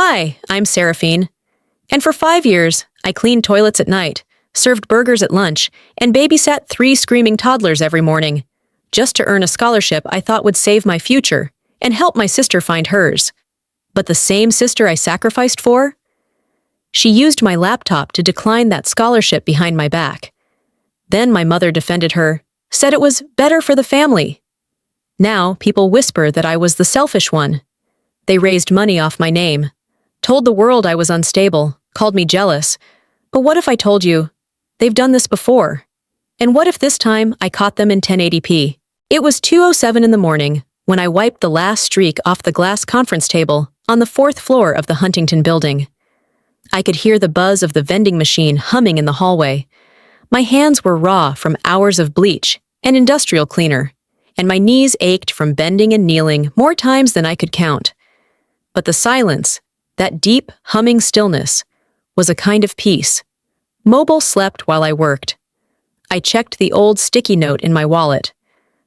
Hi, I'm Seraphine. And for 5 years, I cleaned toilets at night, served burgers at lunch, and babysat 3 screaming toddlers every morning, just to earn a scholarship I thought would save my future and help my sister find hers. But the same sister I sacrificed for? She used my laptop to decline that scholarship behind my back. Then my mother defended her, said it was better for the family. Now people whisper that I was the selfish one. They raised money off my name, told the world I was unstable, called me jealous. But what if I told you, they've done this before? And what if this time I caught them in 1080p? It was 2:07 in the morning when I wiped the last streak off the glass conference table on the 4th floor of the Huntington building. I could hear the buzz of the vending machine humming in the hallway. My hands were raw from hours of bleach and industrial cleaner, and my knees ached from bending and kneeling more times than I could count. But the silence, that deep, humming stillness, was a kind of peace. Mobile slept while I worked. I checked the old sticky note in my wallet,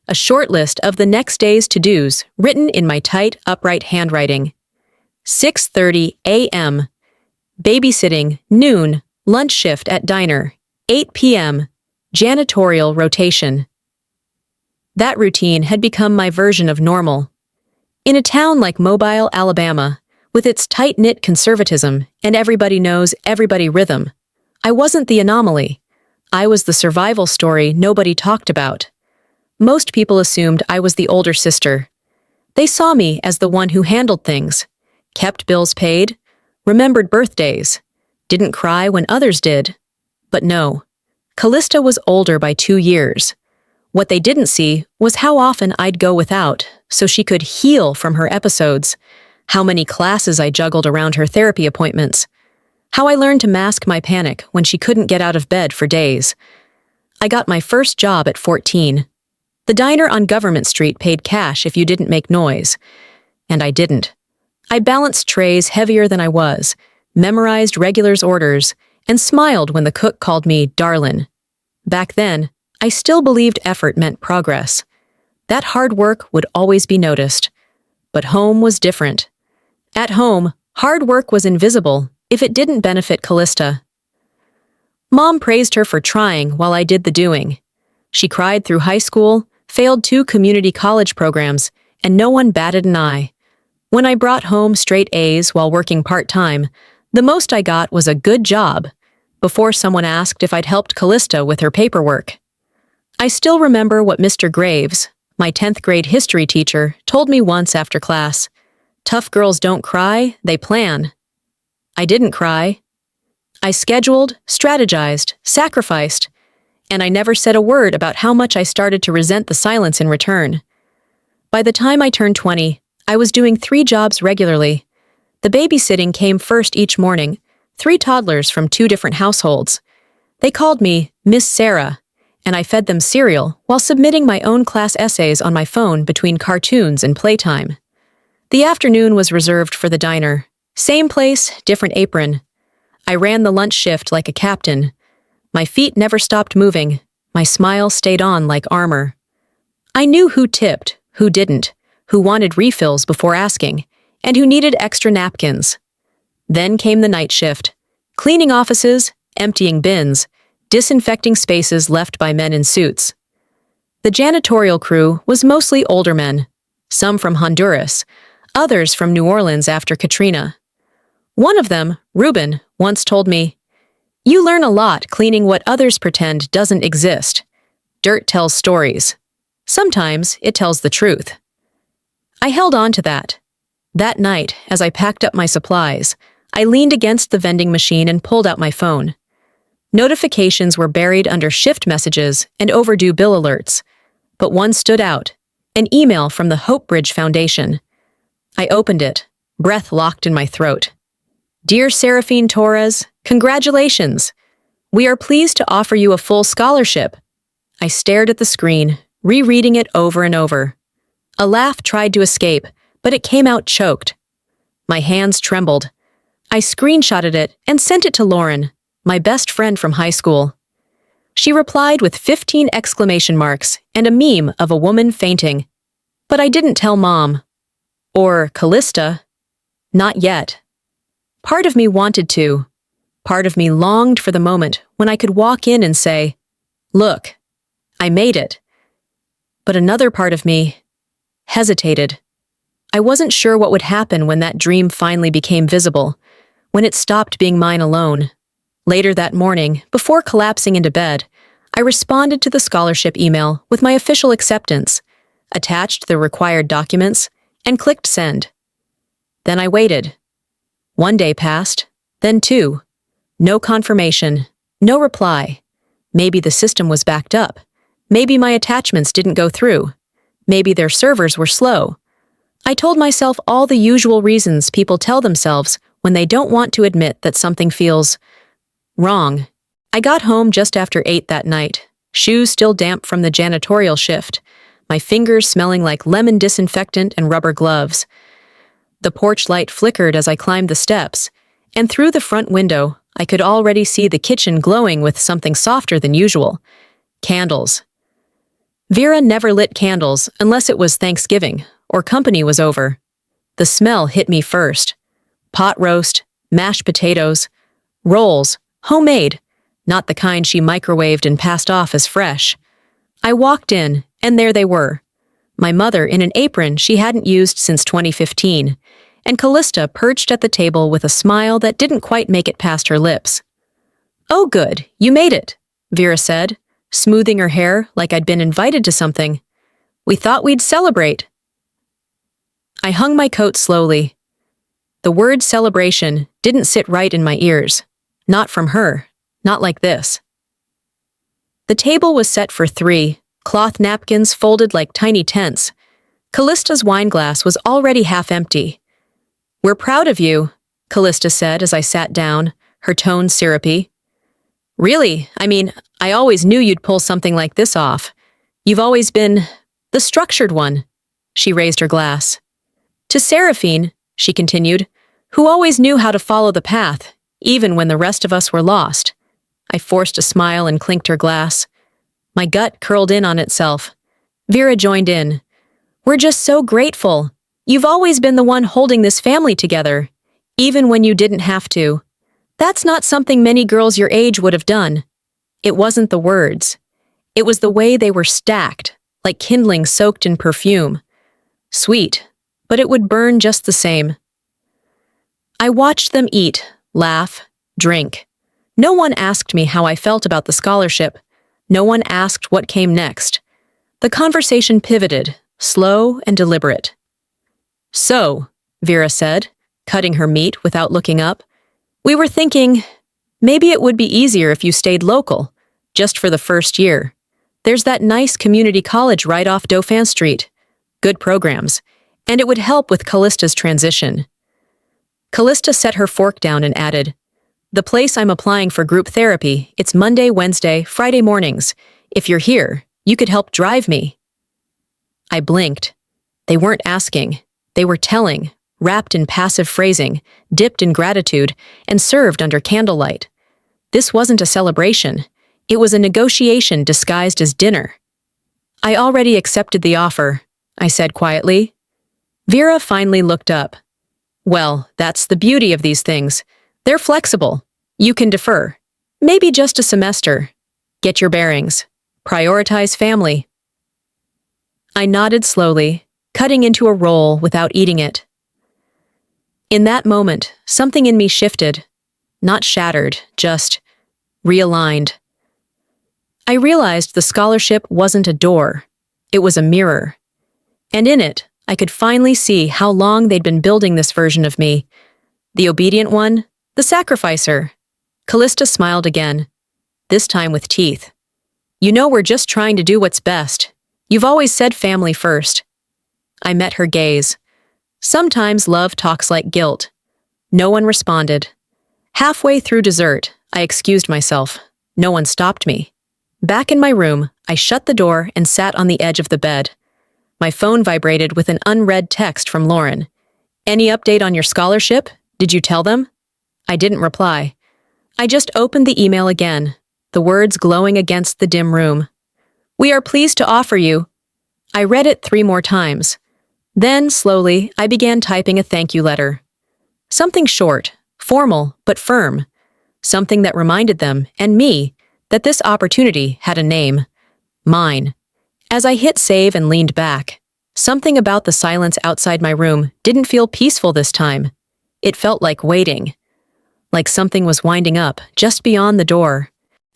a short list of the next day's to-dos written in my tight, upright handwriting. 6:30 a.m. Babysitting, noon, lunch shift at diner, 8 p.m., janitorial rotation. That routine had become my version of normal. In a town like Mobile, Alabama, with its tight-knit conservatism and everybody knows everybody rhythm, I wasn't the anomaly. I was the survival story nobody talked about. Most people assumed I was the older sister. They saw me as the one who handled things, kept bills paid, remembered birthdays, didn't cry when others did. But no, Kalista was older by 2 years. What they didn't see was how often I'd go without so she could heal from her episodes, how many classes I juggled around her therapy appointments, how I learned to mask my panic when she couldn't get out of bed for days. I got my first job at 14. The diner on Government Street paid cash if you didn't make noise. And I didn't. I balanced trays heavier than I was, memorized regulars' orders, and smiled when the cook called me darlin'. Back then, I still believed effort meant progress. That hard work would always be noticed. But home was different. At home, hard work was invisible if it didn't benefit Kalista. Mom praised her for trying while I did the doing. She cried through high school, failed 2 community college programs, and no one batted an eye. When I brought home straight A's while working part-time, the most I got was a good job, before someone asked if I'd helped Kalista with her paperwork. I still remember what Mr. Graves, my 10th grade history teacher, told me once after class. Tough girls don't cry, they plan. I didn't cry. I scheduled, strategized, sacrificed, and I never said a word about how much I started to resent the silence in return. By the time I turned 20, I was doing 3 jobs regularly. The babysitting came first each morning, 3 toddlers from 2 different households. They called me Miss Sarah, and I fed them cereal while submitting my own class essays on my phone between cartoons and playtime. The afternoon was reserved for the diner. Same place, different apron. I ran the lunch shift like a captain. My feet never stopped moving. My smile stayed on like armor. I knew who tipped, who didn't, who wanted refills before asking, and who needed extra napkins. Then came the night shift, cleaning offices, emptying bins, disinfecting spaces left by men in suits. The janitorial crew was mostly older men, some from Honduras, others from New Orleans after Katrina. One of them, Ruben, once told me, "You learn a lot cleaning what others pretend doesn't exist. Dirt tells stories. Sometimes it tells the truth." I held on to that. That night, as I packed up my supplies, I leaned against the vending machine and pulled out my phone. Notifications were buried under shift messages and overdue bill alerts, but one stood out, an email from the Hope Bridge Foundation. I opened it, breath locked in my throat. "Dear Seraphine Torres, congratulations! We are pleased to offer you a full scholarship." I stared at the screen, rereading it over and over. A laugh tried to escape, but it came out choked. My hands trembled. I screenshotted it and sent it to Lauren, my best friend from high school. She replied with 15 exclamation marks and a meme of a woman fainting. But I didn't tell Mom. Or Kalista. Not yet. Part of me wanted to. Part of me longed for the moment when I could walk in and say, "Look, I made it." But another part of me hesitated. I wasn't sure what would happen when that dream finally became visible, when it stopped being mine alone. Later that morning, before collapsing into bed, I responded to the scholarship email with my official acceptance, attached the required documents, and clicked send. Then I waited. 1 day passed, then 2. No confirmation, no reply. Maybe the system was backed up. Maybe my attachments didn't go through. Maybe their servers were slow. I told myself all the usual reasons people tell themselves when they don't want to admit that something feels wrong. I got home just after 8 that night, shoes still damp from the janitorial shift, my fingers smelling like lemon disinfectant and rubber gloves. The porch light flickered as I climbed the steps, and through the front window, I could already see the kitchen glowing with something softer than usual. Candles. Vera never lit candles unless it was Thanksgiving or company was over. The smell hit me first. Pot roast, mashed potatoes, rolls, homemade, not the kind she microwaved and passed off as fresh. I walked in, and there they were. My mother in an apron she hadn't used since 2015, and Kalista perched at the table with a smile that didn't quite make it past her lips. "Oh good, you made it," Vera said, smoothing her hair like I'd been invited to something. "We thought we'd celebrate." I hung my coat slowly. The word celebration didn't sit right in my ears. Not from her, not like this. The table was set for 3, cloth napkins folded like tiny tents. Kallista's wine glass was already half empty. "We're proud of you," Kalista said as I sat down, her tone syrupy. "Really, I always knew you'd pull something like this off. You've always been the structured one." She raised her glass. "To Seraphine," she continued, "who always knew how to follow the path, even when the rest of us were lost." I forced a smile and clinked her glass. My gut curled in on itself. Vera joined in. "We're just so grateful. You've always been the one holding this family together, even when you didn't have to. That's not something many girls your age would have done." It wasn't the words. It was the way they were stacked, like kindling soaked in perfume. Sweet, but it would burn just the same. I watched them eat, laugh, drink. No one asked me how I felt about the scholarship. No one asked what came next. The conversation pivoted, slow and deliberate. "So," Vera said, cutting her meat without looking up, "we were thinking, maybe it would be easier if you stayed local, just for the first year. There's that nice community college right off Dauphin Street. Good programs, and it would help with Kallista's transition." Kalista set her fork down and added, "The place I'm applying for group therapy, it's Monday, Wednesday, Friday mornings. If you're here, you could help drive me." I blinked. They weren't asking. They were telling, wrapped in passive phrasing, dipped in gratitude, and served under candlelight. This wasn't a celebration. It was a negotiation disguised as dinner. "I already accepted the offer," I said quietly. Vera finally looked up. "Well, that's the beauty of these things. They're flexible. You can defer. Maybe just a semester. Get your bearings. Prioritize family." I nodded slowly, cutting into a roll without eating it. In that moment, something in me shifted. Not shattered, just realigned. I realized the scholarship wasn't a door. It was a mirror. And in it, I could finally see how long they'd been building this version of me. The obedient one, the sacrificer. Kalista smiled again, this time with teeth. "You know we're just trying to do what's best. You've always said family first." I met her gaze. Sometimes love talks like guilt. No one responded. Halfway through dessert, I excused myself. No one stopped me. Back in my room, I shut the door and sat on the edge of the bed. My phone vibrated with an unread text from Lauren. "Any update on your scholarship? Did you tell them?" I didn't reply. I just opened the email again, the words glowing against the dim room. "We are pleased to offer you." I read it 3 more times. Then, slowly, I began typing a thank you letter. Something short, formal but firm, something that reminded them, and me, that this opportunity had a name. Mine. As I hit save and leaned back, something about the silence outside my room didn't feel peaceful this time. It felt like waiting. Like something was winding up just beyond the door.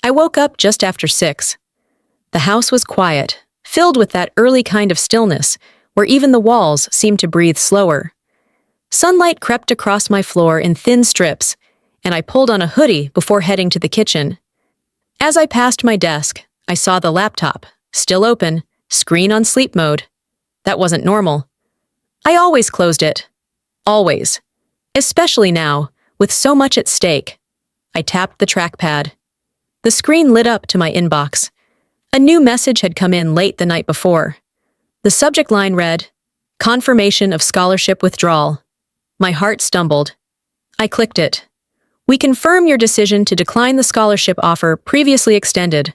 I woke up just after 6. The house was quiet, filled with that early kind of stillness where even the walls seemed to breathe slower. Sunlight crept across my floor in thin strips, and I pulled on a hoodie before heading to the kitchen. As I passed my desk, I saw the laptop, still open, screen on sleep mode. That wasn't normal. I always closed it. Always. Especially now, with so much at stake. I tapped the trackpad. The screen lit up to my inbox. A new message had come in late the night before. The subject line read, "Confirmation of scholarship withdrawal." My heart stumbled. I clicked it. "We confirm your decision to decline the scholarship offer previously extended.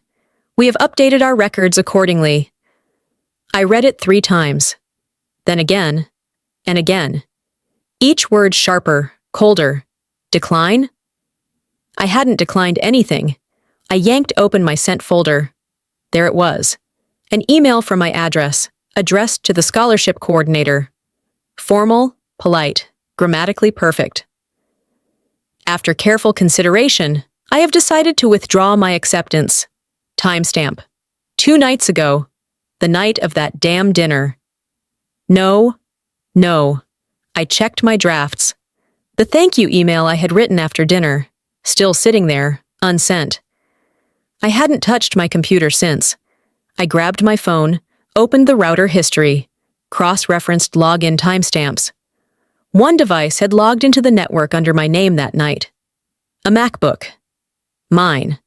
We have updated our records accordingly." I read it 3 times. Then again, and again. Each word sharper, colder. Decline? I hadn't declined anything. I yanked open my sent folder. There it was. An email from my address, addressed to the scholarship coordinator. Formal, polite, grammatically perfect. After careful consideration, I have decided to withdraw my acceptance. Timestamp. 2 nights ago, the night of that damn dinner. No. I checked my drafts. The thank you email I had written after dinner, still sitting there, unsent. I hadn't touched my computer since. I grabbed my phone, opened the router history, cross-referenced login timestamps. One device had logged into the network under my name that night. A MacBook. Mine.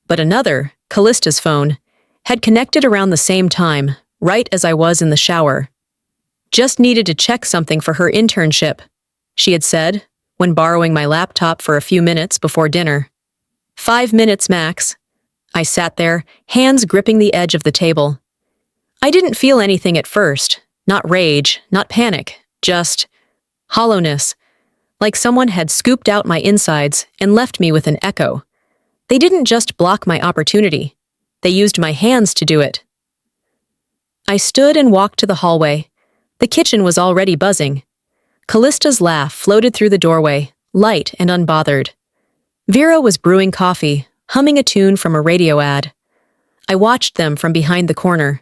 But another, Kalista's phone, had connected around the same time, right as I was in the shower. Just needed to check something for her internship, she had said, when borrowing my laptop for a few minutes before dinner. 5 minutes max. I sat there, hands gripping the edge of the table. I didn't feel anything at first, not rage, not panic, just hollowness, like someone had scooped out my insides and left me with an echo. They didn't just block my opportunity. They used my hands to do it. I stood and walked to the hallway. The kitchen was already buzzing. Kalista's laugh floated through the doorway, light and unbothered. Vera was brewing coffee, humming a tune from a radio ad. I watched them from behind the corner.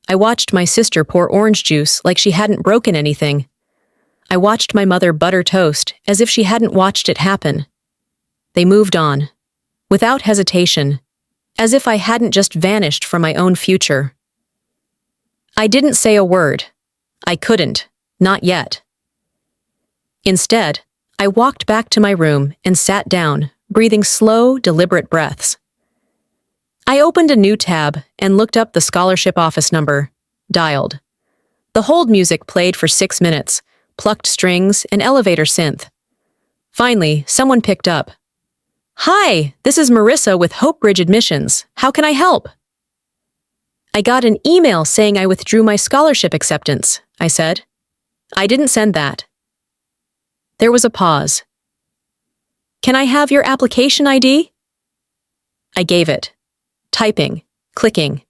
I watched my sister pour orange juice like she hadn't broken anything. I watched my mother butter toast as if she hadn't watched it happen. They moved on, without hesitation, as if I hadn't just vanished from my own future. I didn't say a word. I couldn't, not yet. Instead, I walked back to my room and sat down, breathing slow, deliberate breaths. I opened a new tab and looked up the scholarship office number, dialed. The hold music played for 6 minutes, plucked strings, and elevator synth. Finally, someone picked up. "Hi, this is Marissa with Hope Bridge Admissions. How can I help?" "I got an email saying I withdrew my scholarship acceptance," I said. "I didn't send that." There was a pause. "Can I have your application ID?" I gave it. Typing, clicking.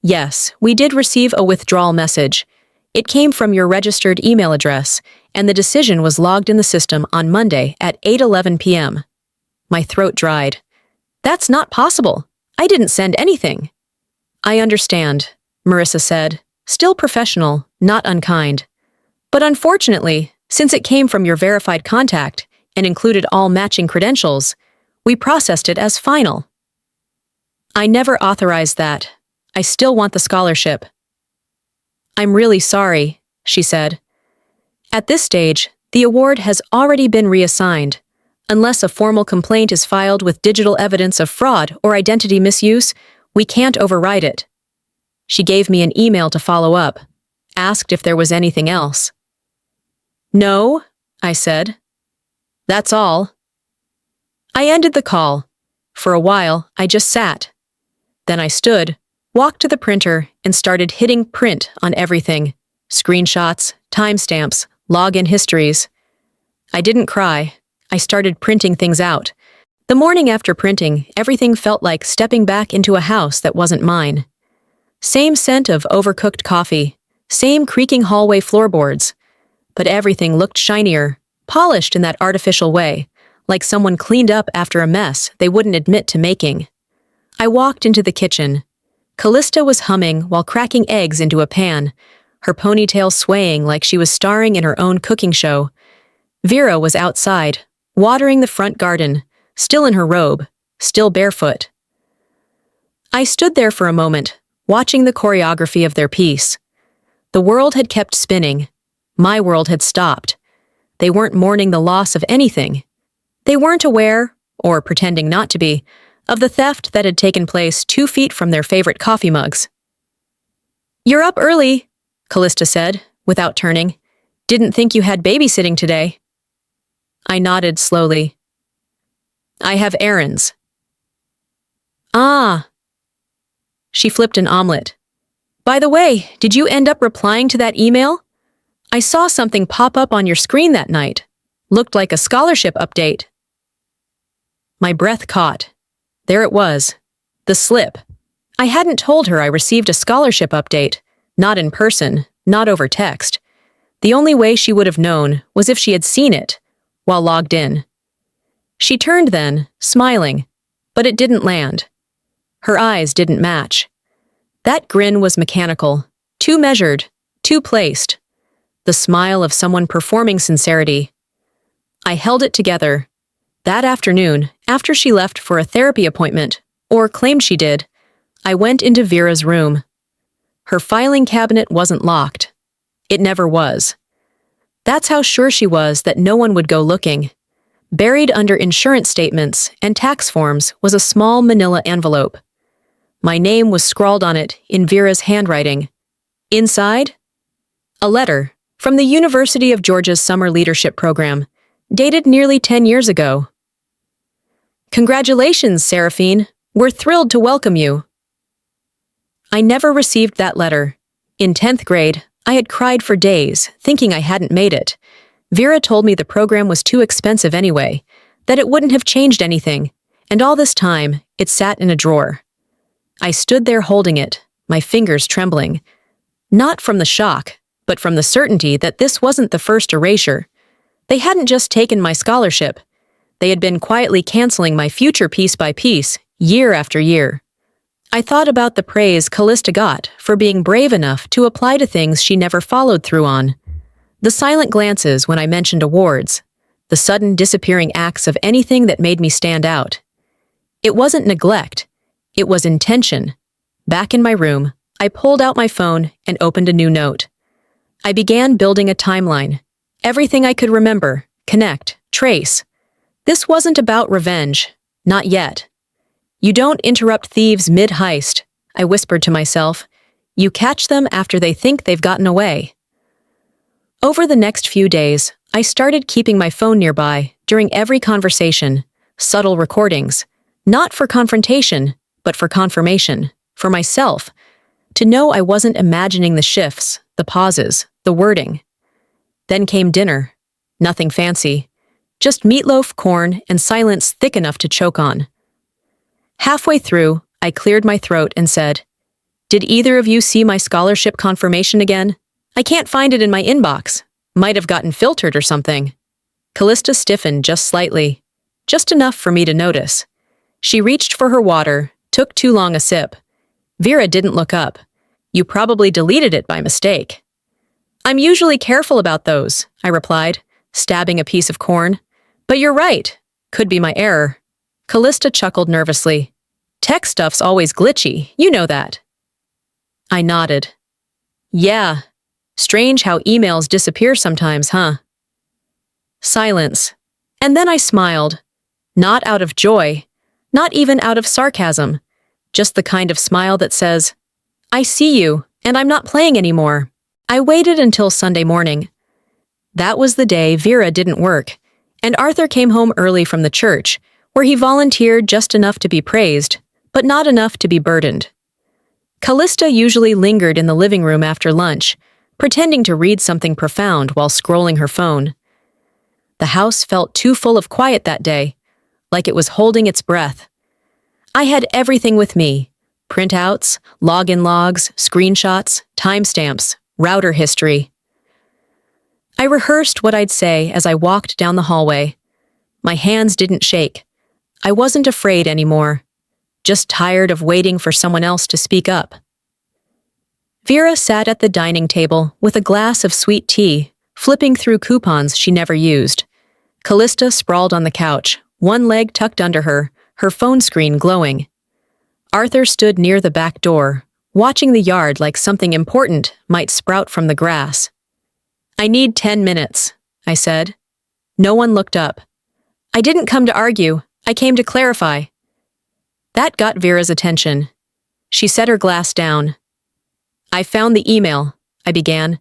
"Yes, we did receive a withdrawal message. It came from your registered email address, and the decision was logged in the system on Monday at 8:11 p.m. My throat dried. "That's not possible. I didn't send anything." "I understand," Marissa said, still professional, not unkind. "But unfortunately, since it came from your verified contact and included all matching credentials, we processed it as final." "I never authorized that. I still want the scholarship." "I'm really sorry," she said. "At this stage, the award has already been reassigned. Unless a formal complaint is filed with digital evidence of fraud or identity misuse, we can't override it." She gave me an email to follow up, asked if there was anything else. "No," I said. "That's all." I ended the call. For a while, I just sat. Then I stood, walked to the printer, and started hitting print on everything. Screenshots, timestamps, login histories. I didn't cry. I started printing things out. The morning after printing, everything felt like stepping back into a house that wasn't mine. Same scent of overcooked coffee, same creaking hallway floorboards. But everything looked shinier, polished in that artificial way, like someone cleaned up after a mess they wouldn't admit to making. I walked into the kitchen. Kalista was humming while cracking eggs into a pan, her ponytail swaying like she was starring in her own cooking show. Vera was outside, watering the front garden, still in her robe, still barefoot. I stood there for a moment, watching the choreography of their piece. The world had kept spinning. My world had stopped. They weren't mourning the loss of anything. They weren't aware, or pretending not to be, of the theft that had taken place 2 feet from their favorite coffee mugs. "You're up early," Kalista said, without turning. "Didn't think you had babysitting today." I nodded slowly. "I have errands." "Ah." She flipped an omelet. "By the way, did you end up replying to that email? I saw something pop up on your screen that night. Looked like a scholarship update." My breath caught. There it was. The slip. I hadn't told her I received a scholarship update. Not in person, not over text. The only way she would have known was if she had seen it, while logged in. She turned then, smiling, but it didn't land. Her eyes didn't match. That grin was mechanical, too measured, too placed. The smile of someone performing sincerity. I held it together. That afternoon, after she left for a therapy appointment, or claimed she did, I went into Vera's room. Her filing cabinet wasn't locked. It never was. That's how sure she was that no one would go looking. Buried under insurance statements and tax forms was a small manila envelope. My name was scrawled on it in Vera's handwriting. Inside? A letter from the University of Georgia's Summer Leadership Program, dated nearly 10 years ago. "Congratulations, Seraphine. We're thrilled to welcome you." I never received that letter. In 10th grade, I had cried for days, thinking I hadn't made it. Vera told me the program was too expensive anyway, that it wouldn't have changed anything, and all this time, it sat in a drawer. I stood there holding it, my fingers trembling. Not from the shock, but from the certainty that this wasn't the first erasure. They hadn't just taken my scholarship. They had been quietly canceling my future piece by piece, year after year. I thought about the praise Kalista got for being brave enough to apply to things she never followed through on. The silent glances when I mentioned awards. The sudden disappearing acts of anything that made me stand out. It wasn't neglect. It was intention. Back in my room, I pulled out my phone and opened a new note. I began building a timeline. Everything I could remember, connect, trace. This wasn't about revenge. Not yet. "You don't interrupt thieves mid-heist," I whispered to myself. "You catch them after they think they've gotten away." Over the next few days, I started keeping my phone nearby during every conversation, subtle recordings, not for confrontation, but for confirmation, for myself, to know I wasn't imagining the shifts, the pauses, the wording. Then came dinner. Nothing fancy. Just meatloaf, corn, and silence thick enough to choke on. Halfway through, I cleared my throat and said, "Did either of you see my scholarship confirmation again? I can't find it in my inbox. Might have gotten filtered or something." Kalista stiffened just slightly, just enough for me to notice. She reached for her water, took too long a sip. Vera didn't look up. "You probably deleted it by mistake." "I'm usually careful about those," I replied, stabbing a piece of corn. "But you're right. Could be my error." Kalista chuckled nervously. "Tech stuff's always glitchy, you know that." I nodded. "Yeah. Strange how emails disappear sometimes, huh?" Silence. And then I smiled. Not out of joy. Not even out of sarcasm. Just the kind of smile that says, "I see you, and I'm not playing anymore." I waited until Sunday morning. That was the day Vera didn't work, and Arthur came home early from the church, where he volunteered just enough to be praised, but not enough to be burdened. Kalista usually lingered in the living room after lunch, pretending to read something profound while scrolling her phone. The house felt too full of quiet that day, like it was holding its breath. I had everything with me: printouts, login logs, screenshots, timestamps, router history. I rehearsed what I'd say as I walked down the hallway. My hands didn't shake. I wasn't afraid anymore, just tired of waiting for someone else to speak up. Vera sat at the dining table with a glass of sweet tea, flipping through coupons she never used. Kalista sprawled on the couch, one leg tucked under her, her phone screen glowing. Arthur stood near the back door, watching the yard like something important might sprout from the grass. "I need 10 minutes, I said. No one looked up. "I didn't come to argue. I came to clarify." That got Vera's attention. She set her glass down. "I found the email," I began.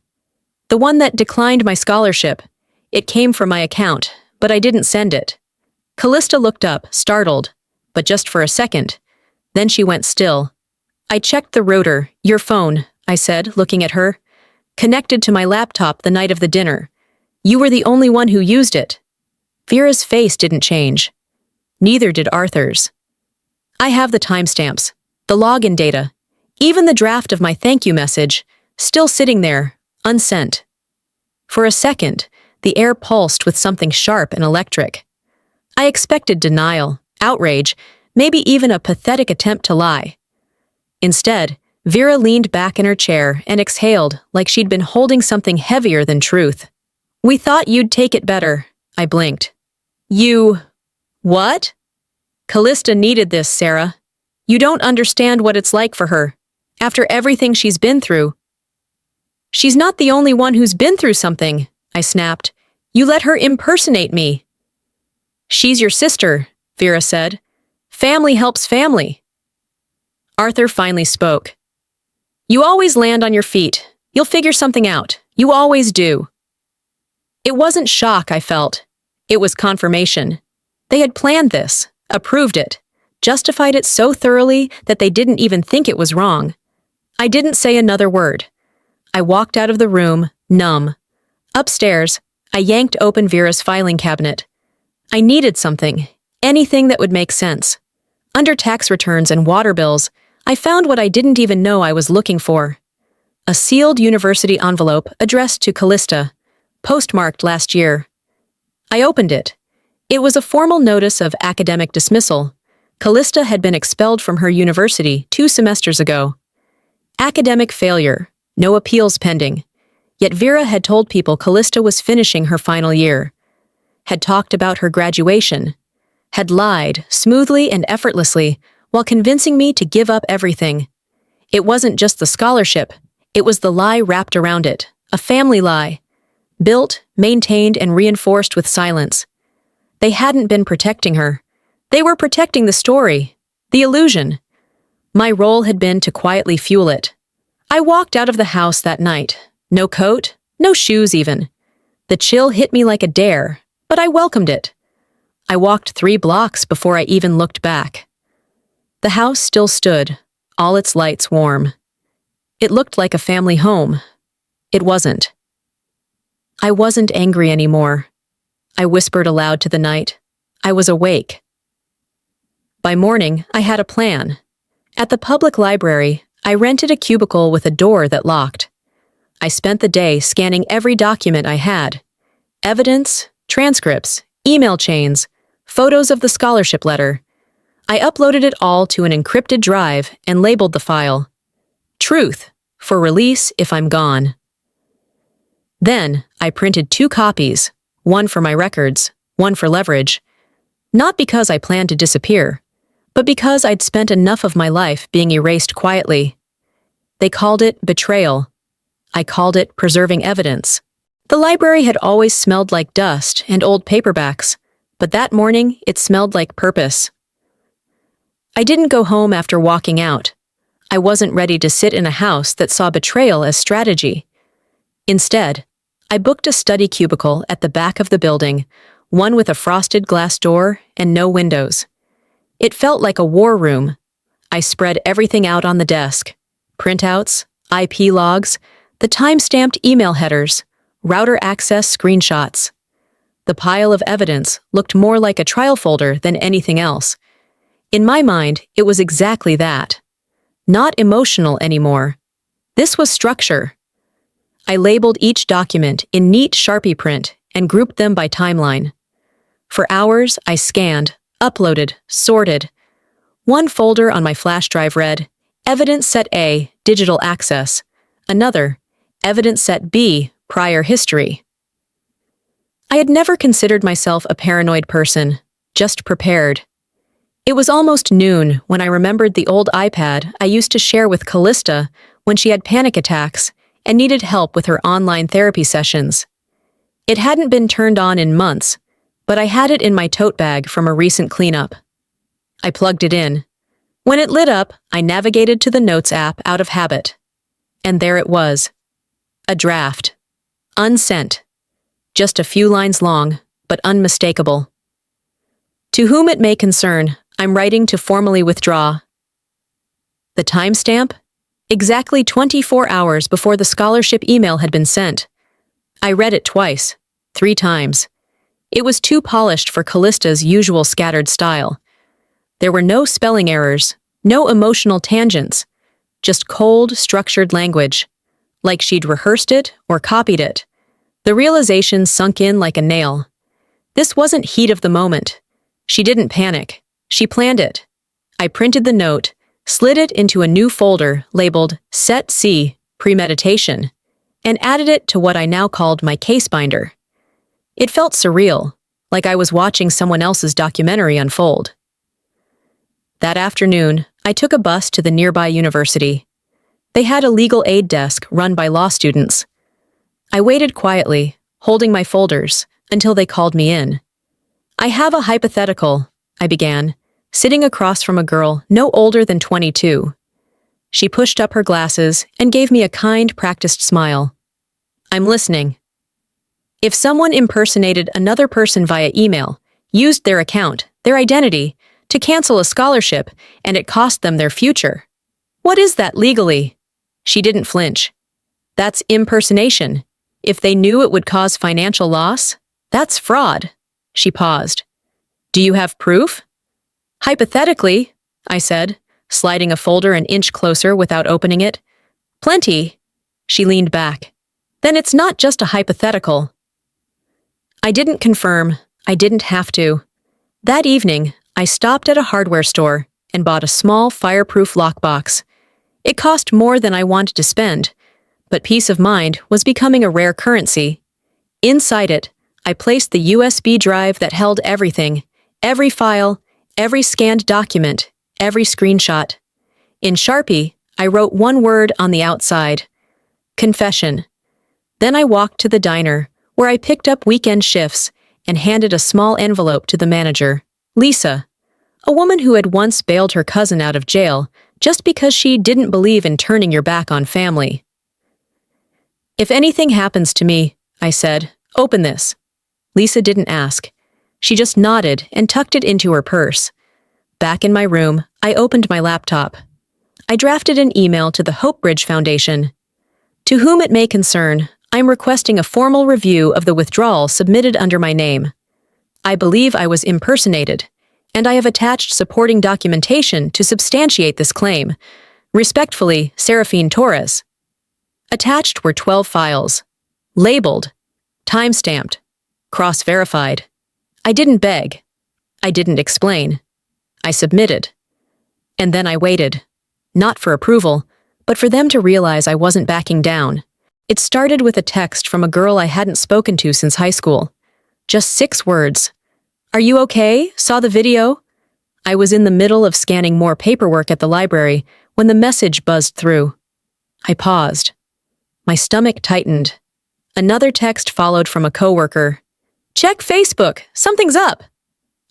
"The one that declined my scholarship. It came from my account, but I didn't send it." Kalista looked up, startled, but just for a second. Then she went still. "I checked the router, your phone," I said, looking at her. "Connected to my laptop the night of the dinner. You were the only one who used it." Vera's face didn't change. Neither did Arthur's. "I have the timestamps, the login data, even the draft of my thank you message, still sitting there, unsent." For a second, the air pulsed with something sharp and electric. I expected denial, outrage, maybe even a pathetic attempt to lie. Instead, Vera leaned back in her chair and exhaled like she'd been holding something heavier than truth. "We thought you'd take it better," I blinked. "You... what?" "Kalista needed this, Sarah. You don't understand what it's like for her, after everything she's been through." "She's not the only one who's been through something," I snapped. "You let her impersonate me." "She's your sister," Vera said. "Family helps family." Arthur finally spoke. "You always land on your feet. You'll figure something out. You always do." It wasn't shock I felt. It was confirmation. They had planned this, approved it, justified it so thoroughly that they didn't even think it was wrong. I didn't say another word. I walked out of the room, numb. Upstairs, I yanked open Vera's filing cabinet. I needed something, anything that would make sense. Under tax returns and water bills, I found what I didn't even know I was looking for. A sealed university envelope addressed to Kalista, postmarked last year. I opened it. It was a formal notice of academic dismissal. Kalista had been expelled from her university 2 semesters ago. Academic failure, no appeals pending. Yet Vera had told people Kalista was finishing her final year, had talked about her graduation, had lied smoothly and effortlessly while convincing me to give up everything. It wasn't just the scholarship, it was the lie wrapped around it, a family lie, built, maintained, and reinforced with silence. They hadn't been protecting her. They were protecting the story, the illusion. My role had been to quietly fuel it. I walked out of the house that night. No coat, no shoes even. The chill hit me like a dare, but I welcomed it. I walked 3 blocks before I even looked back. The house still stood, all its lights warm. It looked like a family home. It wasn't. I wasn't angry anymore. I whispered aloud to the night. I was awake. By morning, I had a plan. At the public library, I rented a cubicle with a door that locked. I spent the day scanning every document I had. Evidence, transcripts, email chains, photos of the scholarship letter. I uploaded it all to an encrypted drive and labeled the file. Truth, for release if I'm gone. Then, I printed 2 copies, one for my records, one for leverage. Not because I planned to disappear, but because I'd spent enough of my life being erased quietly. They called it betrayal. I called it preserving evidence. The library had always smelled like dust and old paperbacks, but that morning it smelled like purpose. I didn't go home after walking out. I wasn't ready to sit in a house that saw betrayal as strategy. Instead, I booked a study cubicle at the back of the building, one with a frosted glass door and no windows. It felt like a war room. I spread everything out on the desk. Printouts, IP logs, the time-stamped email headers, router access screenshots. The pile of evidence looked more like a trial folder than anything else. In my mind, it was exactly that. Not emotional anymore. This was structure. I labeled each document in neat Sharpie print and grouped them by timeline. For hours, I scanned, uploaded, sorted. One folder on my flash drive read, Evidence Set A, Digital Access. Another, Evidence Set B, Prior History. I had never considered myself a paranoid person, just prepared. It was almost noon when I remembered the old iPad I used to share with Kalista when she had panic attacks and needed help with her online therapy sessions. It hadn't been turned on in months, but I had it in my tote bag from a recent cleanup. I plugged it in. When it lit up, I navigated to the Notes app out of habit. And there it was. A draft. Unsent. Just a few lines long, but unmistakable. To whom it may concern, I'm writing to formally withdraw. The timestamp? Exactly 24 hours before the scholarship email had been sent. I read it twice, 3 times. It was too polished for Kalista's usual scattered style. There were no spelling errors, no emotional tangents, just cold, structured language, like she'd rehearsed it or copied it. The realization sunk in like a nail. This wasn't heat of the moment. She didn't panic. She planned it. I printed the note, slid it into a new folder labeled Set C, Premeditation, and added it to what I now called my case binder. It felt surreal, like I was watching someone else's documentary unfold. That afternoon, I took a bus to the nearby university. They had a legal aid desk run by law students. I waited quietly, holding my folders, until they called me in. I have a hypothetical, I began, sitting across from a girl no older than 22. She pushed up her glasses and gave me a kind, practiced smile. I'm listening. If someone impersonated another person via email, used their account, their identity, to cancel a scholarship, and it cost them their future, what is that legally? She didn't flinch. That's impersonation. If they knew it would cause financial loss, that's fraud. She paused. Do you have proof? Hypothetically, I said, sliding a folder an inch closer without opening it. Plenty. She leaned back. Then it's not just a hypothetical. I didn't confirm. I didn't have to. That evening, I stopped at a hardware store and bought a small fireproof lockbox. It cost more than I wanted to spend, but peace of mind was becoming a rare currency. Inside it, I placed the USB drive that held everything, every file, every scanned document, every screenshot. In Sharpie, I wrote one word on the outside. Confession. Then I walked to the diner, where I picked up weekend shifts and handed a small envelope to the manager, Lisa, a woman who had once bailed her cousin out of jail just because she didn't believe in turning your back on family. If anything happens to me, I said, open this. Lisa didn't ask. She just nodded and tucked it into her purse. Back in my room, I opened my laptop. I drafted an email to the Hope Bridge Foundation. To whom it may concern, I'm requesting a formal review of the withdrawal submitted under my name. I believe I was impersonated, and I have attached supporting documentation to substantiate this claim. Respectfully, Serafine Torres. Attached were 12 files. Labeled. Time-stamped. Cross-verified. I didn't beg. I didn't explain. I submitted. And then I waited. Not for approval, but for them to realize I wasn't backing down. It started with a text from a girl I hadn't spoken to since high school. Just 6 words. Are you okay? Saw the video? I was in the middle of scanning more paperwork at the library when the message buzzed through. I paused. My stomach tightened. Another text followed from a coworker. Check Facebook. Something's up.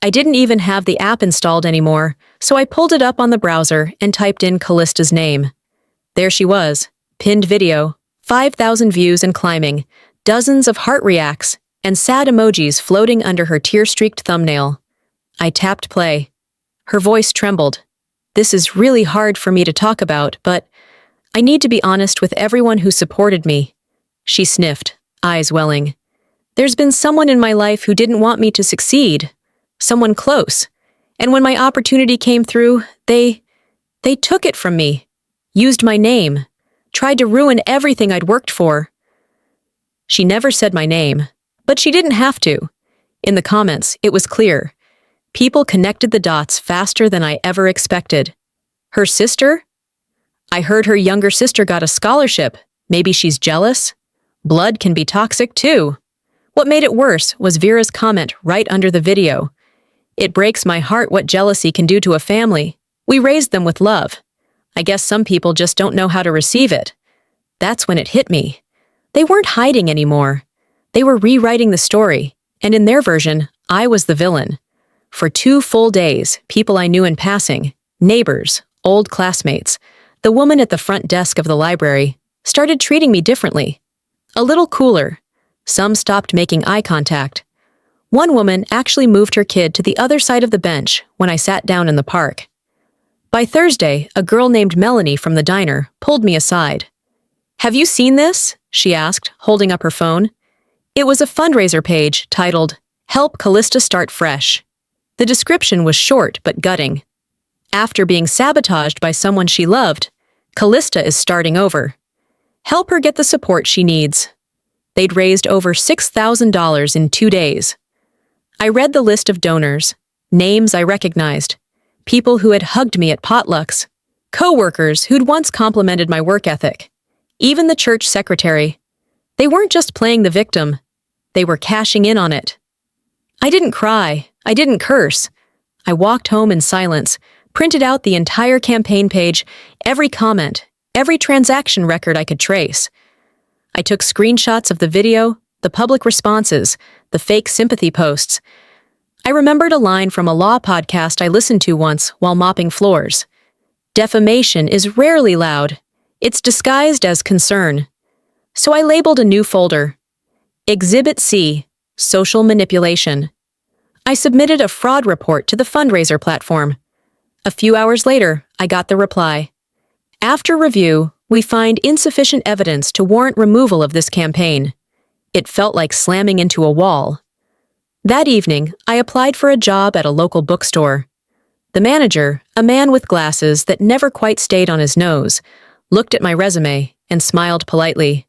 I didn't even have the app installed anymore, so I pulled it up on the browser and typed in Kalista's name. There she was, pinned video, 5,000 views and climbing, dozens of heart reacts, and sad emojis floating under her tear-streaked thumbnail. I tapped play. Her voice trembled. This is really hard for me to talk about, but I need to be honest with everyone who supported me. She sniffed, eyes welling. There's been someone in my life who didn't want me to succeed, someone close. And when my opportunity came through, they took it from me, used my name, tried to ruin everything I'd worked for. She never said my name, but she didn't have to. In the comments, it was clear. People connected the dots faster than I ever expected. Her sister? I heard her younger sister got a scholarship. Maybe she's jealous? Blood can be toxic too. What made it worse was Vera's comment right under the video. It breaks my heart what jealousy can do to a family. We raised them with love. I guess some people just don't know how to receive it. That's when it hit me. They weren't hiding anymore. They were rewriting the story, and in their version, I was the villain. For 2 full days, people I knew in passing, neighbors, old classmates, the woman at the front desk of the library, started treating me differently. A little cooler. Some stopped making eye contact. One woman actually moved her kid to the other side of the bench when I sat down in the park. By Thursday, a girl named Melanie from the diner pulled me aside. "Have you seen this?" she asked, holding up her phone. It was a fundraiser page titled, "Help Kalista Start Fresh." The description was short but gutting. After being sabotaged by someone she loved, Kalista is starting over. Help her get the support she needs. They'd raised over $6,000 in 2 days. I read the list of donors, names I recognized, people who had hugged me at potlucks, co-workers who'd once complimented my work ethic, even the church secretary. They weren't just playing the victim, they were cashing in on it. I didn't cry, I didn't curse. I walked home in silence, printed out the entire campaign page, every comment, every transaction record I could trace. I took screenshots of the video, the public responses, the fake sympathy posts. I remembered a line from a law podcast I listened to once while mopping floors. Defamation is rarely loud. It's disguised as concern. So I labeled a new folder. Exhibit C, Social Manipulation. I submitted a fraud report to the fundraiser platform. A few hours later, I got the reply. After review, we find insufficient evidence to warrant removal of this campaign. It felt like slamming into a wall. That evening, I applied for a job at a local bookstore. The manager, a man with glasses that never quite stayed on his nose, looked at my resume and smiled politely.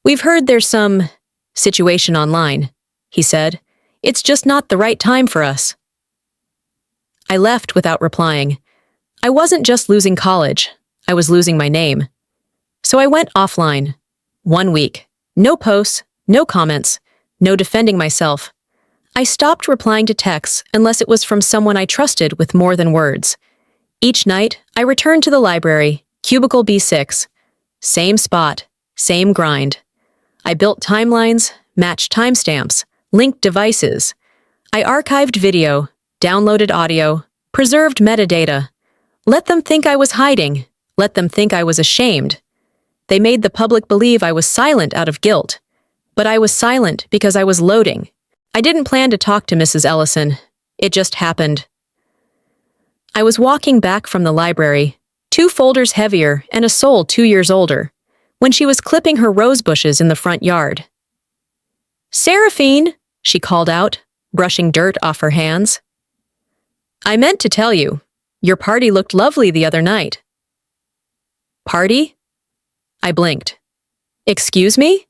"We've heard there's some situation online," he said. "It's just not the right time for us." I left without replying. I wasn't just losing college, I was losing my name. So I went offline. 1 week. No posts, no comments, no defending myself. I stopped replying to texts unless it was from someone I trusted with more than words. Each night, I returned to the library, cubicle B6. Same spot, same grind. I built timelines, matched timestamps, linked devices. I archived video, downloaded audio, preserved metadata. Let them think I was hiding. Let them think I was ashamed. They made the public believe I was silent out of guilt. But I was silent because I was loading. I didn't plan to talk to Mrs. Ellison. It just happened. I was walking back from the library, 2 folders heavier and a soul 2 years older, when she was clipping her rose bushes in the front yard. "Seraphine," she called out, brushing dirt off her hands. "I meant to tell you, your party looked lovely the other night." "Party?" I blinked. "Excuse me?"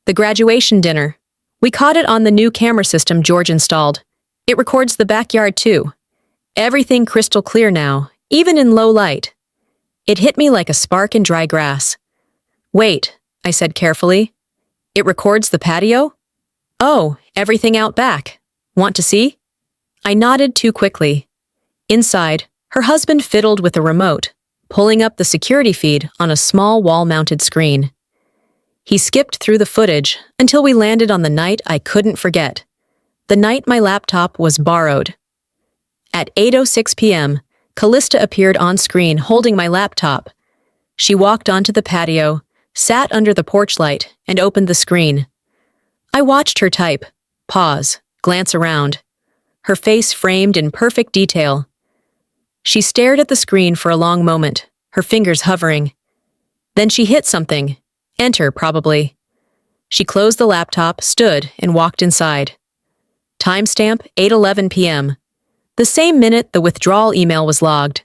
"The graduation dinner. We caught it on the new camera system George installed. It records the backyard too. Everything crystal clear now, even in low light." It hit me like a spark in dry grass. "Wait," I said carefully. "It records the patio?" "Oh, everything out back. Want to see?" I nodded too quickly. Inside, her husband fiddled with a remote, pulling up the security feed on a small wall-mounted screen. He skipped through the footage until we landed on the night I couldn't forget. The night my laptop was borrowed. At 8:06 p.m., Kalista appeared on screen holding my laptop. She walked onto the patio, sat under the porch light, and opened the screen. I watched her type, pause, glance around. Her face framed in perfect detail. She stared at the screen for a long moment, her fingers hovering. Then she hit something. Enter, probably. She closed the laptop, stood, and walked inside. Timestamp 8:11 p.m. The same minute the withdrawal email was logged.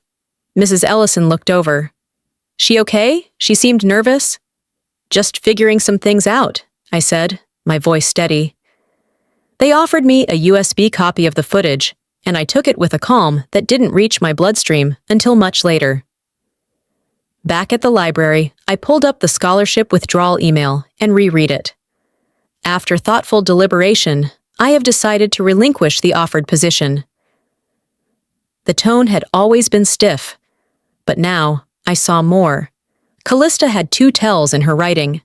Mrs. Ellison looked over. "She okay?" She seemed nervous. "Just figuring some things out," I said, my voice steady. They offered me a USB copy of the footage, and I took it with a calm that didn't reach my bloodstream until much later. Back at the library, I pulled up the scholarship withdrawal email and reread it. After thoughtful deliberation, I have decided to relinquish the offered position. The tone had always been stiff, but now I saw more. Kalista had two tells in her writing.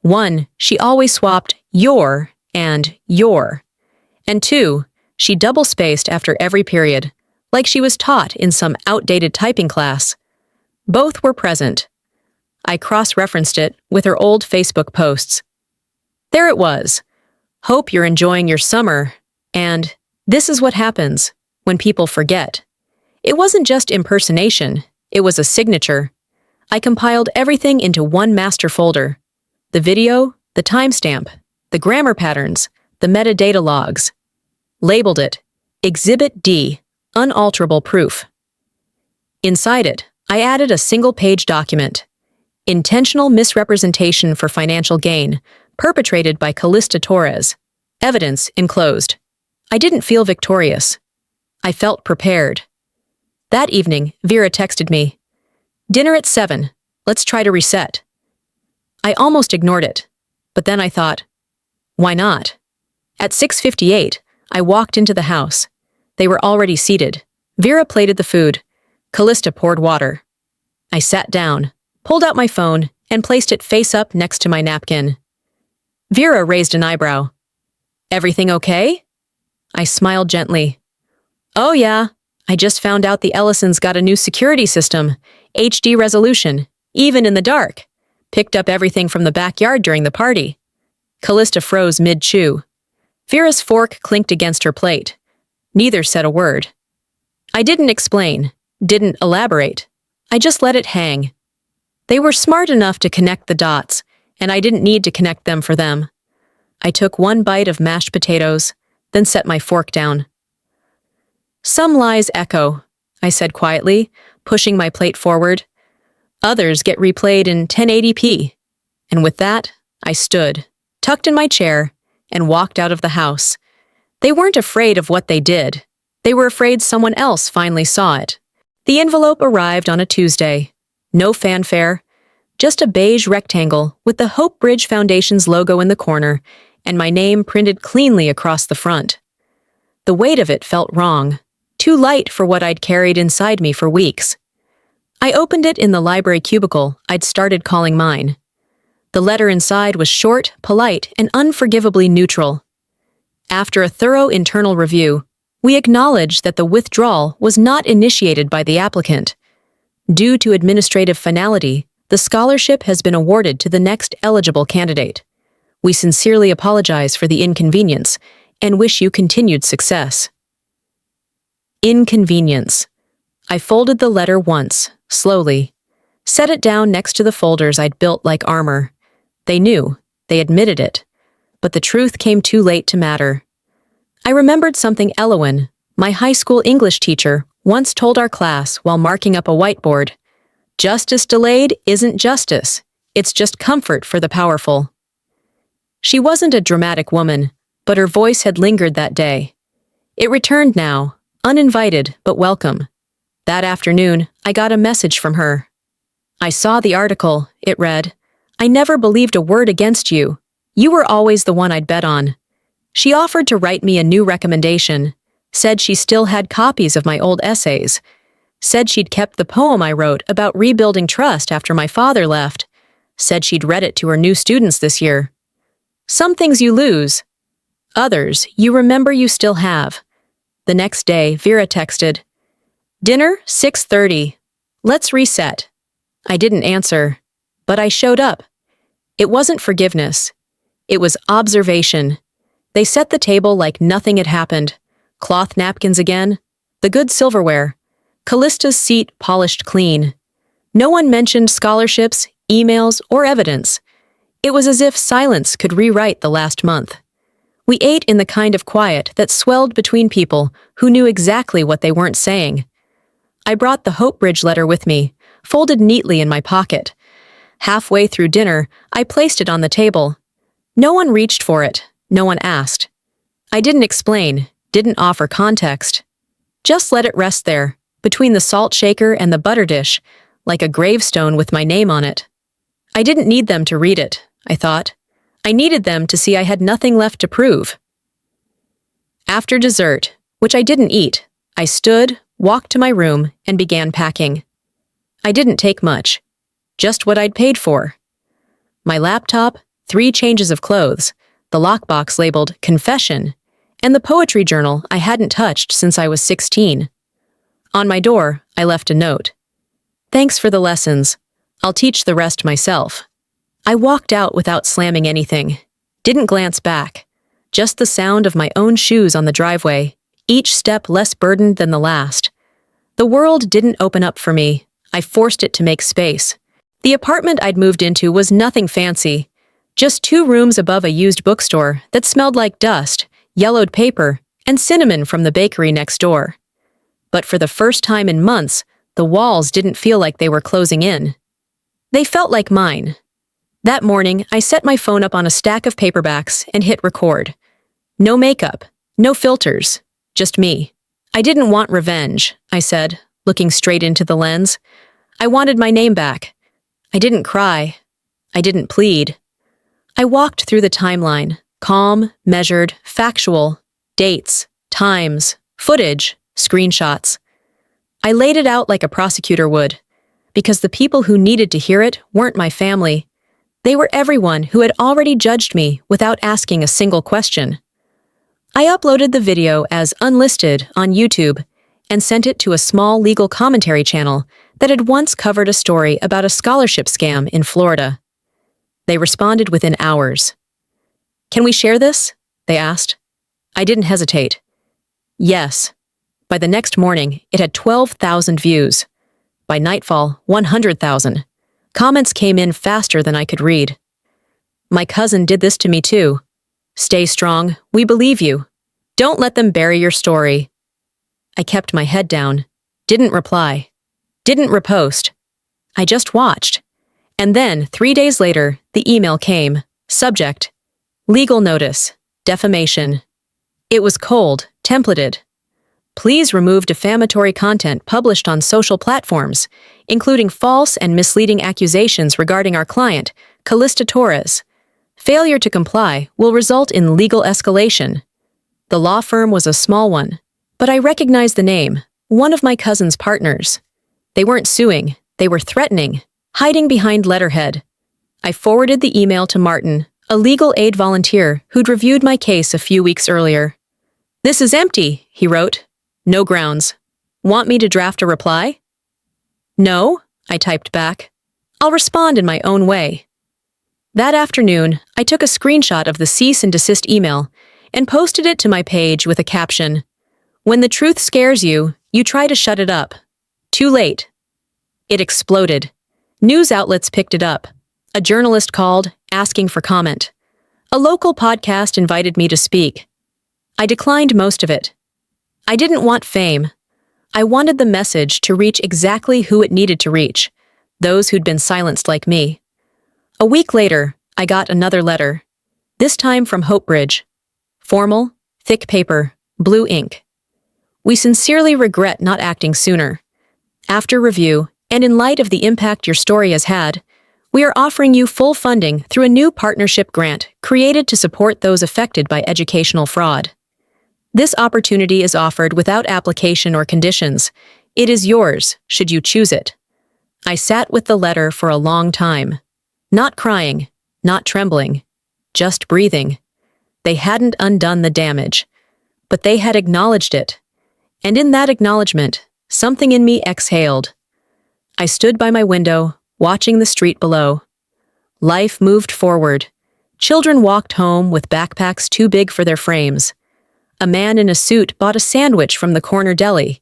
One, she always swapped your and your. And two, she double-spaced after every period, like she was taught in some outdated typing class. Both were present. I cross-referenced it with her old Facebook posts. There it was. "Hope you're enjoying your summer," and "This is what happens when people forget." It wasn't just impersonation, it was a signature. I compiled everything into one master folder. The video, the timestamp, the grammar patterns, the metadata logs. Labeled it Exhibit D, Unalterable Proof. Inside it, I added a single-page document. Intentional misrepresentation for financial gain, perpetrated by Kalista Torres. Evidence enclosed. I didn't feel victorious. I felt prepared. That evening, Vera texted me. "Dinner at 7. Let's try to reset." I almost ignored it, but then I thought, why not? At 6:58, I walked into the house. They were already seated. Vera plated the food. Kalista poured water. I sat down, pulled out my phone, and placed it face up next to my napkin. Vera raised an eyebrow. "Everything okay?" I smiled gently. "Oh yeah, I just found out the Ellisons got a new security system, HD resolution, even in the dark. Picked up everything from the backyard during the party." Kalista froze mid-chew. Vera's fork clinked against her plate. Neither said a word. I didn't explain, didn't elaborate. I just let it hang. They were smart enough to connect the dots, and I didn't need to connect them for them. I took one bite of mashed potatoes, then set my fork down. "Some lies echo," I said quietly, pushing my plate forward. "Others get replayed in 1080p. And with that, I stood, tucked in my chair, and walked out of the house. They weren't afraid of what they did. They were afraid someone else finally saw it. The envelope arrived on a Tuesday. No fanfare, just a beige rectangle with the Hope Bridge Foundation's logo in the corner and my name printed cleanly across the front. The weight of it felt wrong, too light for what I'd carried inside me for weeks. I opened it in the library cubicle I'd started calling mine. The letter inside was short, polite, and unforgivably neutral. After a thorough internal review, we acknowledged that the withdrawal was not initiated by the applicant. Due to administrative finality, the scholarship has been awarded to the next eligible candidate. We sincerely apologize for the inconvenience and wish you continued success. Inconvenience. I folded the letter once, slowly, set it down next to the folders I'd built like armor. They knew, they admitted it, but the truth came too late to matter. I remembered something Elowen, my high school English teacher, once told our class while marking up a whiteboard. Justice delayed isn't justice, it's just comfort for the powerful. She wasn't a dramatic woman, but her voice had lingered that day. It returned now, uninvited but welcome. That afternoon, I got a message from her. I saw the article, it read. I never believed a word against you. You were always the one I'd bet on. She offered to write me a new recommendation, said she still had copies of my old essays, said she'd kept the poem I wrote about rebuilding trust after my father left, said she'd read it to her new students this year. Some things you lose. Others you remember you still have. The next day, Vera texted, "Dinner, 6:30. Let's reset." I didn't answer, but I showed up. It wasn't forgiveness. It was observation. They set the table like nothing had happened. Cloth napkins again, the good silverware. Kalista's seat polished clean. No one mentioned scholarships, emails, or evidence. It was as if silence could rewrite the last month. We ate in the kind of quiet that swelled between people who knew exactly what they weren't saying. I brought the Hope Bridge letter with me, folded neatly in my pocket. Halfway through dinner, I placed it on the table. No one reached for it. No one asked. I didn't explain, didn't offer context. Just let it rest there, between the salt shaker and the butter dish, like a gravestone with my name on it. I didn't need them to read it, I thought. I needed them to see I had nothing left to prove. After dessert, which I didn't eat, I stood, walked to my room, and began packing. I didn't take much, just what I'd paid for. My laptop, 3 changes of clothes, the lockbox labeled Confession, and the poetry journal I hadn't touched since I was 16. On my door, I left a note. Thanks for the lessons. I'll teach the rest myself. I walked out without slamming anything. Didn't glance back. Just the sound of my own shoes on the driveway, each step less burdened than the last. The world didn't open up for me. I forced it to make space. The apartment I'd moved into was nothing fancy. Just 2 rooms above a used bookstore that smelled like dust, yellowed paper, and cinnamon from the bakery next door. But for the first time in months, the walls didn't feel like they were closing in. They felt like mine. That morning, I set my phone up on a stack of paperbacks and hit record. No makeup, no filters, just me. I didn't want revenge, I said, looking straight into the lens. I wanted my name back. I didn't cry. I didn't plead. I walked through the timeline, calm, measured, factual, dates, times, footage, screenshots. I laid it out like a prosecutor would, because the people who needed to hear it weren't my family. They were everyone who had already judged me without asking a single question. I uploaded the video as unlisted on YouTube and sent it to a small legal commentary channel that had once covered a story about a scholarship scam in Florida. They responded within hours. Can we share this? They asked. I didn't hesitate. Yes. By the next morning, it had 12,000 views. By nightfall, 100,000. Comments came in faster than I could read. My cousin did this to me too. Stay strong, we believe you. Don't let them bury your story. I kept my head down, didn't reply, didn't repost. I just watched. And then, 3 days later, the email came. Subject: legal notice, defamation. It was cold, templated. Please remove defamatory content published on social platforms, including false and misleading accusations regarding our client, Kalista Torres. Failure to comply will result in legal escalation. The law firm was a small one, but I recognized the name, one of my cousin's partners. They weren't suing, they were threatening, hiding behind letterhead. I forwarded the email to Martin, a legal aid volunteer who'd reviewed my case a few weeks earlier. This is empty, he wrote. No grounds. Want me to draft a reply? No, I typed back. I'll respond in my own way. That afternoon, I took a screenshot of the cease and desist email and posted it to my page with a caption. When the truth scares you, you try to shut it up. Too late. It exploded. News outlets picked it up. A journalist called, asking for comment. A local podcast invited me to speak. I declined most of it. I didn't want fame. I wanted the message to reach exactly who it needed to reach, those who'd been silenced like me. A week later, I got another letter, this time from Hope Bridge. Formal, thick paper, blue ink. We sincerely regret not acting sooner. After review, and in light of the impact your story has had, we are offering you full funding through a new partnership grant created to support those affected by educational fraud. This opportunity is offered without application or conditions. It is yours, should you choose it. I sat with the letter for a long time. Not crying, not trembling, just breathing. They hadn't undone the damage, but they had acknowledged it. And in that acknowledgement, something in me exhaled. I stood by my window, watching the street below. Life moved forward. Children walked home with backpacks too big for their frames. A man in a suit bought a sandwich from the corner deli.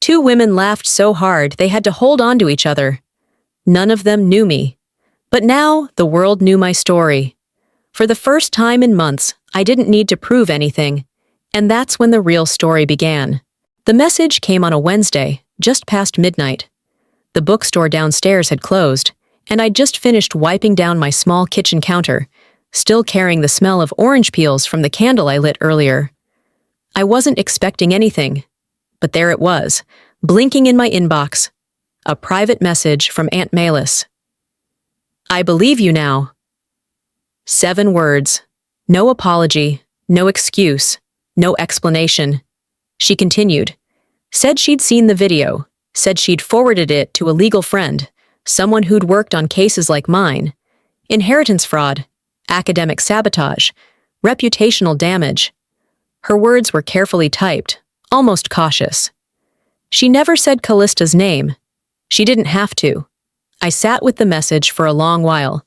2 women laughed so hard they had to hold on to each other. None of them knew me. But now, the world knew my story. For the first time in months, I didn't need to prove anything. And that's when the real story began. The message came on a Wednesday, just past midnight. The bookstore downstairs had closed, and I'd just finished wiping down my small kitchen counter, still carrying the smell of orange peels from the candle I lit earlier. I wasn't expecting anything, but there it was, blinking in my inbox. A private message from Aunt Malis. I believe you now. 7 words. No apology, no excuse, no explanation. She continued. Said she'd seen the video, said she'd forwarded it to a legal friend, someone who'd worked on cases like mine. Inheritance fraud, academic sabotage, reputational damage. Her words were carefully typed, almost cautious. She never said Kalista's name. She didn't have to. I sat with the message for a long while.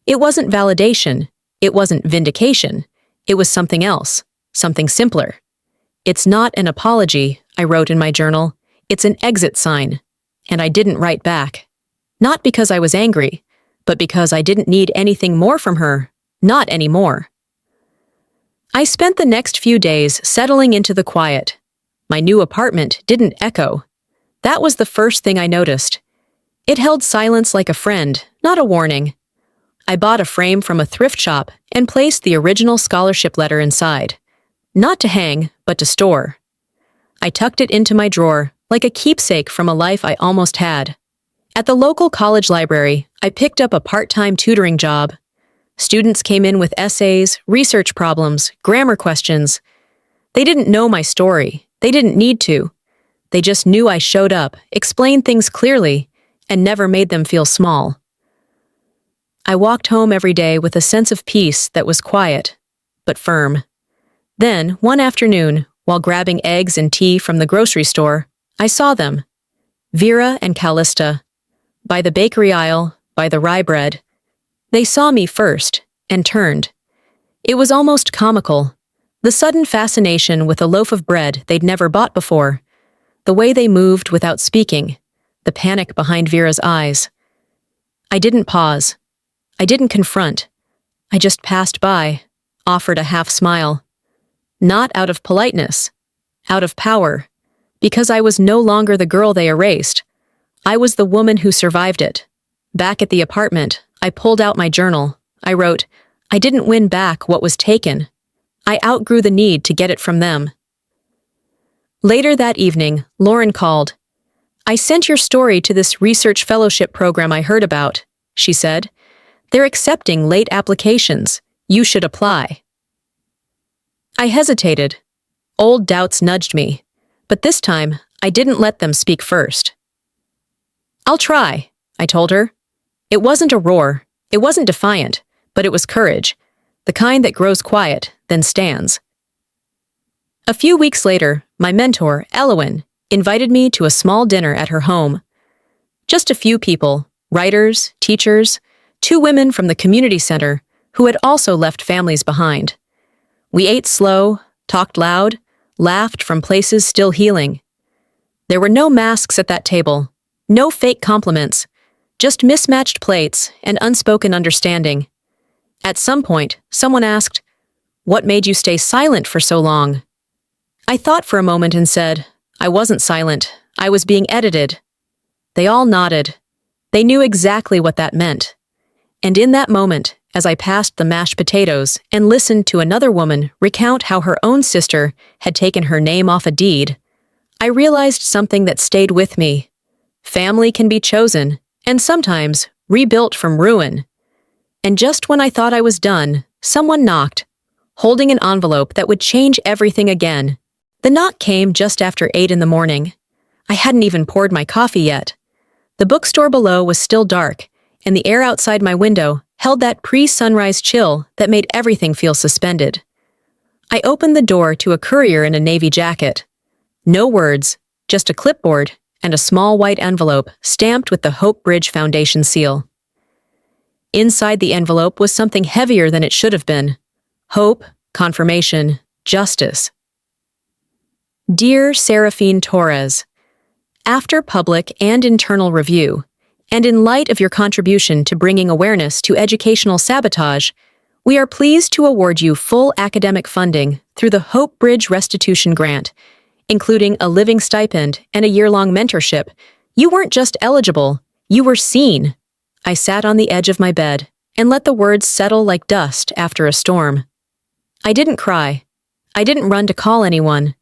It wasn't validation. It wasn't vindication. It was something else, something simpler. It's not an apology, I wrote in my journal. It's an exit sign. And I didn't write back. Not because I was angry, but because I didn't need anything more from her. Not anymore. I spent the next few days settling into the quiet. My new apartment didn't echo. That was the first thing I noticed. It held silence like a friend, not a warning. I bought a frame from a thrift shop and placed the original scholarship letter inside. Not to hang, but to store. I tucked it into my drawer, like a keepsake from a life I almost had. At the local college library, I picked up a part-time tutoring job. Students came in with essays, research problems, grammar questions. They didn't know my story. They didn't need to. They just knew I showed up, explained things clearly, and never made them feel small. I walked home every day with a sense of peace that was quiet, but firm. Then, one afternoon, while grabbing eggs and tea from the grocery store, I saw them. Vera and Kalista. By the bakery aisle, by the rye bread. They saw me first, and turned. It was almost comical. The sudden fascination with a loaf of bread they'd never bought before. The way they moved without speaking. The panic behind Vera's eyes. I didn't pause. I didn't confront. I just passed by, offered a half smile. Not out of politeness. Out of power. Because I was no longer the girl they erased. I was the woman who survived it. Back at the apartment, I pulled out my journal. I wrote, I didn't win back what was taken. I outgrew the need to get it from them. Later that evening, Lauren called. I sent your story to this research fellowship program I heard about, she said. They're accepting late applications. You should apply. I hesitated. Old doubts nudged me. But this time, I didn't let them speak first. I'll try, I told her. It wasn't a roar. It wasn't defiant, but it was courage. The kind that grows quiet, then stands. A few weeks later, my mentor, Elowen, invited me to a small dinner at her home. Just a few people, writers, teachers, 2 women from the community center who had also left families behind. We ate slow, talked loud, laughed from places still healing. There were no masks at that table, no fake compliments, just mismatched plates and unspoken understanding. At some point, someone asked, "What made you stay silent for so long?" I thought for a moment and said, I wasn't silent. I was being edited. They all nodded. They knew exactly what that meant. And in that moment, as I passed the mashed potatoes and listened to another woman recount how her own sister had taken her name off a deed, I realized something that stayed with me. Family can be chosen, and sometimes rebuilt from ruin. And just when I thought I was done, someone knocked, holding an envelope that would change everything again. The knock came just after 8 in the morning. I hadn't even poured my coffee yet. The bookstore below was still dark, and the air outside my window held that pre-sunrise chill that made everything feel suspended. I opened the door to a courier in a navy jacket. No words, just a clipboard and a small white envelope stamped with the Hope Bridge Foundation seal. Inside the envelope was something heavier than it should have been. Hope, confirmation, justice. Dear Serafine Torres, after public and internal review, And in light of your contribution to bringing awareness to educational sabotage, we are pleased to award you full academic funding through the Hope Bridge Restitution Grant, including a living stipend and a year-long mentorship. You weren't just eligible, you were seen. I sat on the edge of my bed and let the words settle like dust after a storm. I didn't cry. I didn't run to call anyone.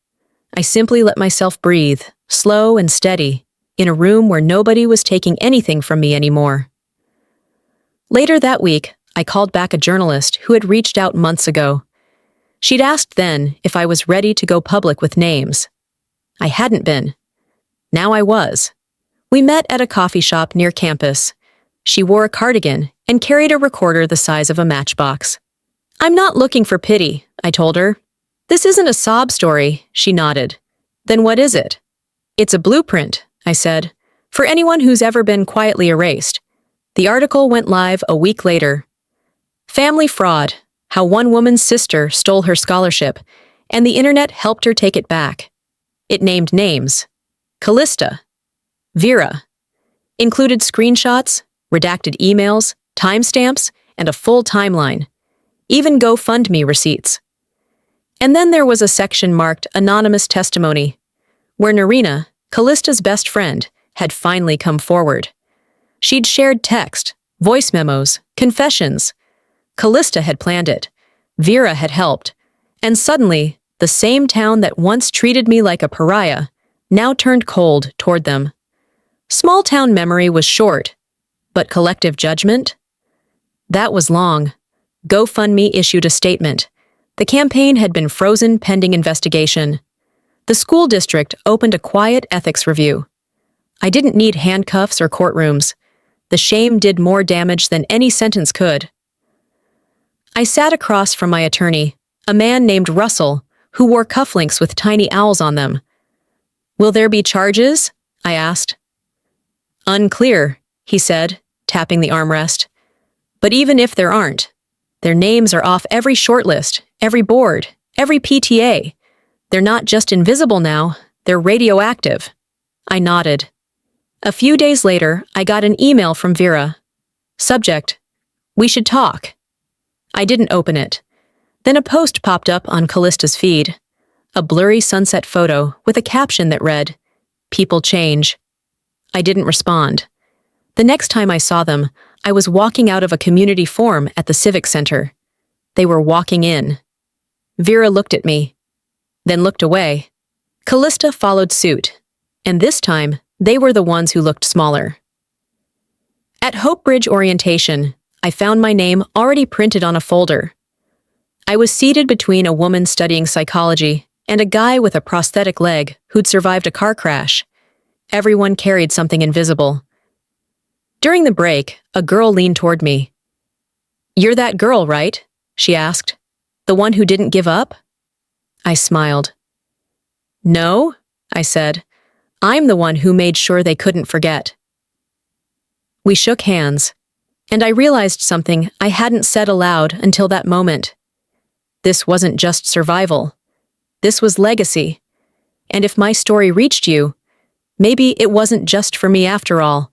I simply let myself breathe, slow and steady, in a room where nobody was taking anything from me anymore. Later that week, I called back a journalist who had reached out months ago. She'd asked then if I was ready to go public with names. I hadn't been. Now I was. We met at a coffee shop near campus. She wore a cardigan and carried a recorder the size of a matchbox. "I'm not looking for pity," I told her. "This isn't a sob story," she nodded. "Then what is it?" "It's a blueprint," I said, "for anyone who's ever been quietly erased." The article went live a week later. Family fraud, how one woman's sister stole her scholarship, and the internet helped her take it back. It named names. Kalista. Vera. Included screenshots, redacted emails, timestamps, and a full timeline. Even GoFundMe receipts. And then there was a section marked Anonymous Testimony, where Narina, Kalista's best friend, had finally come forward. She'd shared text, voice memos, confessions. Kalista had planned it. Vera had helped. And suddenly, the same town that once treated me like a pariah now turned cold toward them. Small town memory was short, but collective judgment? That was long. GoFundMe issued a statement. The campaign had been frozen pending investigation. The school district opened a quiet ethics review. I didn't need handcuffs or courtrooms. The shame did more damage than any sentence could. I sat across from my attorney, a man named Russell, who wore cufflinks with tiny owls on them. "Will there be charges?" I asked. "Unclear," he said, tapping the armrest. "But even if there aren't, their names are off every shortlist, every board, every PTA. They're not just invisible now, they're radioactive." I nodded. A few days later, I got an email from Vera. Subject: "We should talk." I didn't open it. Then a post popped up on Kalista's feed. A blurry sunset photo with a caption that read, "People change." I didn't respond. The next time I saw them, I was walking out of a community forum at the Civic Center. They were walking in. Vera looked at me, then looked away. Kalista followed suit, and this time, they were the ones who looked smaller. At Hope Bridge orientation, I found my name already printed on a folder. I was seated between a woman studying psychology and a guy with a prosthetic leg who'd survived a car crash. Everyone carried something invisible. During the break, a girl leaned toward me. "You're that girl, right?" she asked. "The one who didn't give up?" I smiled. "No," I said. "I'm the one who made sure they couldn't forget." We shook hands, and I realized something I hadn't said aloud until that moment. This wasn't just survival. This was legacy. And if my story reached you, maybe it wasn't just for me after all.